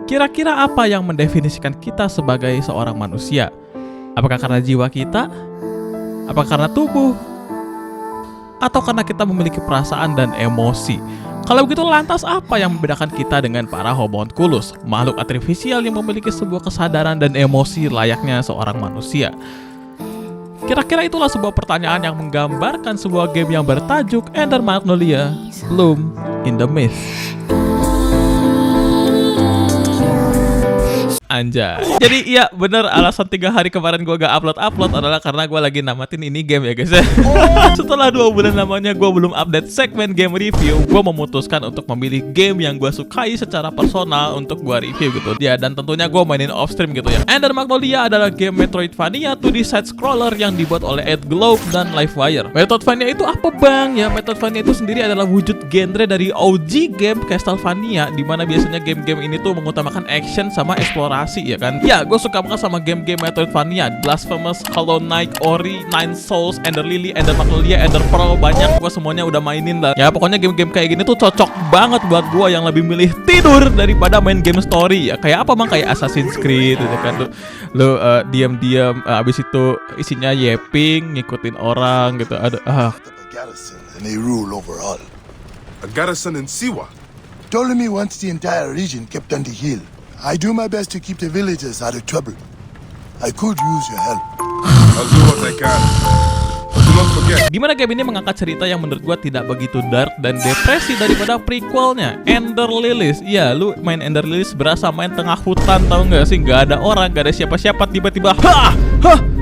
Kira-kira apa yang mendefinisikan kita sebagai seorang manusia? Apakah karena jiwa kita? Apakah karena tubuh? Atau karena kita memiliki perasaan dan emosi? Kalau begitu lantas apa yang membedakan kita dengan para homunculus, makhluk artifisial yang memiliki sebuah kesadaran dan emosi layaknya seorang manusia? Kira-kira itulah sebuah pertanyaan yang menggambarkan sebuah game yang bertajuk Ender Magnolia: Bloom in the Mist. Anjay. Jadi iya bener, alasan 3 hari kemarin gue gak upload adalah karena gue lagi namatin ini game ya guys ya. Setelah 2 bulan lamanya gue belum update segmen game review, gue memutuskan untuk memilih game yang gue sukai secara personal untuk gue review gitu ya. Dan tentunya gue mainin off stream gitu ya. Ender Magnolia adalah game Metroidvania 2D side scroller yang dibuat oleh Ed Globe dan Livewire. Metroidvania itu apa bang? Ya Metroidvania itu sendiri adalah wujud genre dari OG game Castlevania, dimana biasanya game-game ini tuh mengutamakan action sama eksplorasi ya kan. Ya gue suka banget sama game-game Metroidvania, Blasphemous, Hollow Knight, Ori, Nine Souls, Ender Lily, Ender Magnolia, Ender Pearl, banyak gue semuanya udah mainin lah. Ya pokoknya game-game kayak gini tuh cocok banget buat gue yang lebih milih tidur daripada main game story ya. Kayak apa bang? Kayak Assassin's Creed gitu kan. Lu diam-diam abis itu isinya yapping, ngikutin orang gitu. Ada And they rule over all. A garrison in Siwa? Ptolemy wants the entire region kept on the hill. I do my best to keep the villagers out of trouble. I could use your help. I'll do what I can. But do not forget. Dimana game ini mengangkat cerita yang menurut gua tidak begitu dark dan depresi daripada prequelnya, Ender Lilies. Iya, lu main Ender Lilies berasa main tengah hutan, tau gak sih? Gak ada orang, gak ada siapa-siapa, tiba-tiba hah,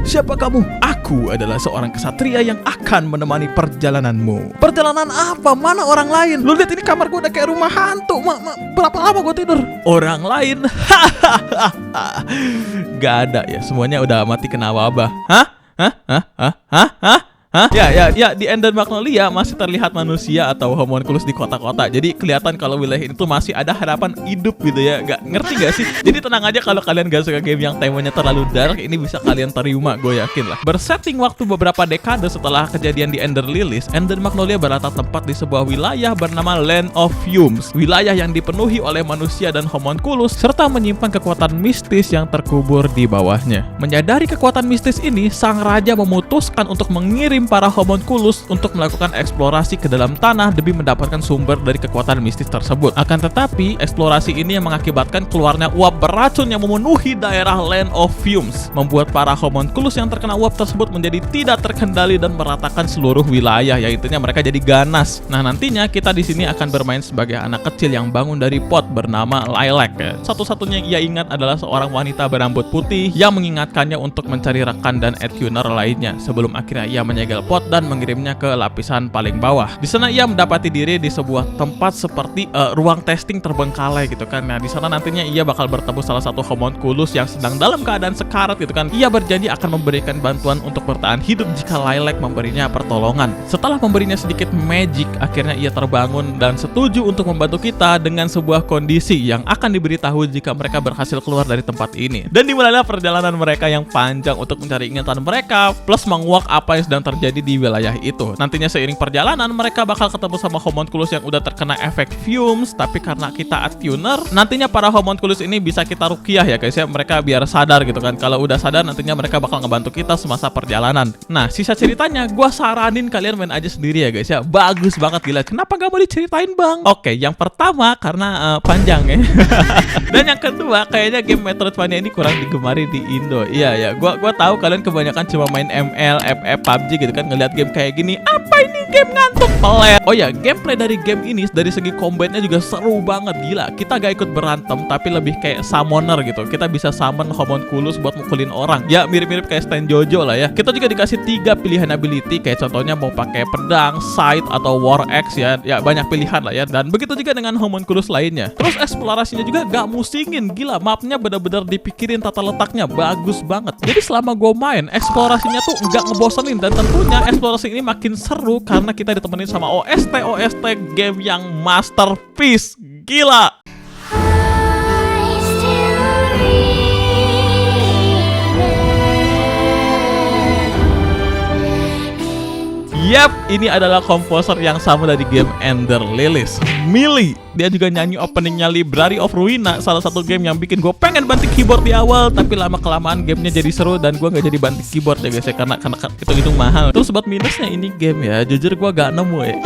siapa kamu? Aku adalah seorang kesatria yang akan menemani perjalananmu. Perjalanan apa? Mana orang lain? Lu lihat ini kamar gua udah kayak rumah hantu. Berapa lama gua tidur? Orang lain? Gak ada ya, semuanya udah mati kena wabah. Hah? Ya, di Ender Magnolia masih terlihat manusia atau homunculus di kota-kota. Jadi kelihatan kalau wilayah itu masih ada harapan hidup gitu ya. Gak ngerti gak sih? Jadi tenang aja kalau kalian gak suka game yang temanya terlalu dark, ini bisa kalian terima, gue yakin lah. Bersetting waktu beberapa dekade setelah kejadian di Ender Lilies, Ender Magnolia berada tempat di sebuah wilayah bernama Land of Fumes. Wilayah yang dipenuhi oleh manusia dan homunculus serta menyimpan kekuatan mistis yang terkubur di bawahnya. Menyadari kekuatan mistis ini, sang raja memutuskan untuk mengirim para homunculus untuk melakukan eksplorasi ke dalam tanah demi mendapatkan sumber dari kekuatan mistis tersebut. Akan tetapi, eksplorasi ini yang mengakibatkan keluarnya uap beracun yang memenuhi daerah Land of Fumes, membuat para homunculus yang terkena uap tersebut menjadi tidak terkendali dan meratakan seluruh wilayah, ya intinya mereka jadi ganas. Nah, nantinya kita di sini akan bermain sebagai anak kecil yang bangun dari pot bernama Lilac. Satu-satunya yang ia ingat adalah seorang wanita berambut putih yang mengingatkannya untuk mencari rekan dan tuner lainnya sebelum akhirnya ia menyegel pot dan mengirimnya ke lapisan paling bawah. Di sana ia mendapati diri di sebuah tempat seperti ruang testing terbengkalai gitu kan. Nah, di sana nantinya ia bakal bertemu salah satu homunculus yang sedang dalam keadaan sekarat gitu kan. Ia berjanji akan memberikan bantuan untuk bertahan hidup jika Lilac memberinya pertolongan. Setelah memberinya sedikit magic, akhirnya ia terbangun dan setuju untuk membantu kita dengan sebuah kondisi yang akan diberitahu jika mereka berhasil keluar dari tempat ini. Dan dimulailah perjalanan mereka yang panjang untuk mencari ingatan mereka plus menguak apa yang sedang terjadi di wilayah itu. Nantinya seiring perjalanan mereka bakal ketemu sama homunculus yang udah terkena efek fumes, tapi karena kita tuner, nantinya para homunculus ini bisa kita rukiah ya guys ya, mereka biar sadar gitu kan. Kalau udah sadar nantinya mereka bakal ngebantu kita semasa perjalanan. Nah, sisa ceritanya gua saranin kalian main aja sendiri ya guys ya. Bagus banget gila. Kenapa gak mau diceritain bang? Oke, yang pertama karena panjang ya. Dan yang kedua kayaknya game Metroidvania ini kurang digemari di Indo. Iya ya, gua tahu kalian kebanyakan cuma main ML, FF, PUBG gitu kan, ngeliat game kayak gini, apa ini game ngantuk pelet. Oh ya, gameplay dari game ini dari segi combatnya juga seru banget gila. Kita gak ikut berantem tapi lebih kayak summoner gitu. Kita bisa summon homunculus buat mukulin orang. Ya mirip-mirip kayak Stand Jojo lah ya. Kita juga dikasih 3 pilihan ability, kayak contohnya mau pakai pedang, scythe atau war axe ya. Ya banyak pilihan lah ya. Dan begitu juga dengan homunculus lainnya. Terus eksplorasinya juga gak musingin gila. Mapnya benar-benar dipikirin tata letaknya bagus banget. Jadi selama gue main, eksplorasinya tuh gak ngebosenin. Dan tentunya eksplorasi ini makin seru karena kita ditemenin sama OST game yang masterpiece. Gila. Yap, ini adalah komposer yang sama dari game Ender Lilies, Millie. Dia juga nyanyi openingnya Library of Ruina, salah satu game yang bikin gue pengen banting keyboard di awal, tapi lama kelamaan gamenya jadi seru dan gue nggak jadi banting keyboard ya guys ya, karena itu mahal. Terus buat minusnya ini game ya, jujur gue gak nemu ya.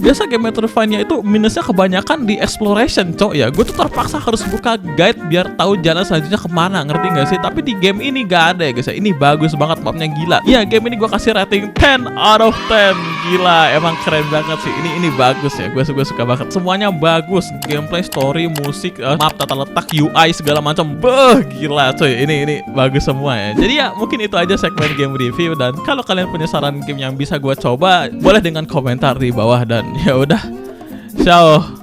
Biasa game Metroidvania itu minusnya kebanyakan di exploration, cok ya. Gue tuh terpaksa harus buka guide biar tahu jalan selanjutnya kemana, ngerti gak sih? Tapi di game ini gak ada ya guys ya. Ini bagus banget, mapnya gila. Ya game ini gue kasih rating 10 out of 10. Gila, emang keren banget sih. Ini bagus ya, gue suka banget. Semuanya bagus, gameplay, story, musik, map, tata letak, UI segala macam. Beuh, gila coy. Ini bagus semua ya. Jadi ya mungkin itu aja segmen game review, dan kalau kalian punya saran game yang bisa gue coba, boleh dengan komentar di bawah. Dan ya udah, ciao.